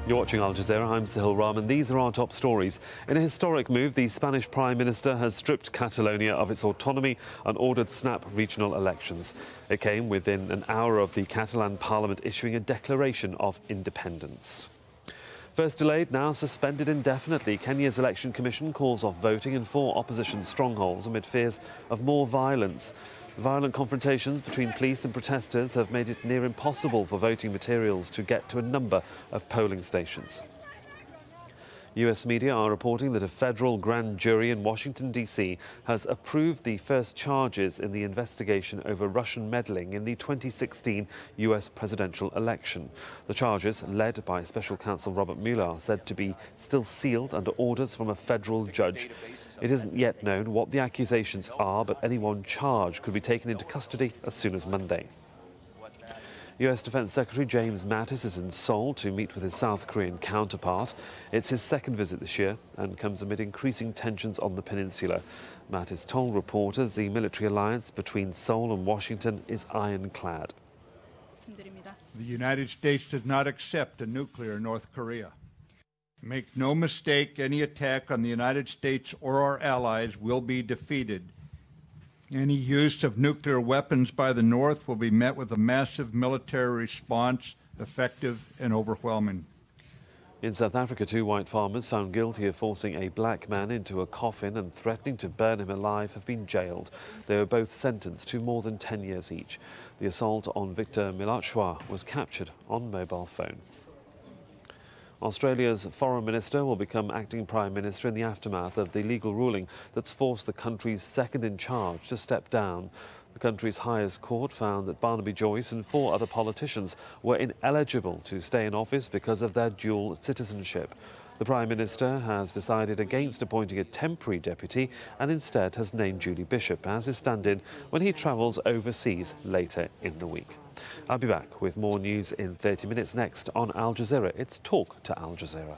You're watching Al Jazeera. I'm Sahil Rahman. These are our top stories. In a historic move, the Spanish Prime Minister has stripped Catalonia of its autonomy and ordered snap regional elections. It came within an hour of the Catalan Parliament issuing a declaration of independence. First delayed, now suspended indefinitely. Kenya's Election Commission calls off voting in 4 opposition strongholds amid fears of more violence. Violent confrontations between police and protesters have made it near impossible for voting materials to get to a number of polling stations. US media are reporting that a federal grand jury in Washington, D.C. has approved the first charges in the investigation over Russian meddling in the 2016 US presidential election. The charges, led by Special Counsel Robert Mueller, are said to be still sealed under orders from a federal judge. It isn't yet known what the accusations are, but anyone charged could be taken into custody as soon as Monday. US Defense Secretary James Mattis is in Seoul to meet with his South Korean counterpart. It's his second visit this year and comes amid increasing tensions on the peninsula. Mattis told reporters the military alliance between Seoul and Washington is ironclad. The United States does not accept a nuclear North Korea. Make no mistake, any attack on the United States or our allies will be defeated. Any use of nuclear weapons by the North will be met with a massive military response, effective and overwhelming. In South Africa, 2 white farmers found guilty of forcing a black man into a coffin and threatening to burn him alive have been jailed. They were both sentenced to more than 10 years each. The assault on Victor Milachwa was captured on mobile phone. Australia's Foreign Minister will become acting Prime Minister in the aftermath of the legal ruling that's forced the country's second in charge to step down. The country's highest court found that Barnaby Joyce and 4 other politicians were ineligible to stay in office because of their dual citizenship. The Prime Minister has decided against appointing a temporary deputy and instead has named Julie Bishop as his stand-in when he travels overseas later in the week. I'll be back with more news in 30 minutes. Next on Al Jazeera, it's Talk to Al Jazeera.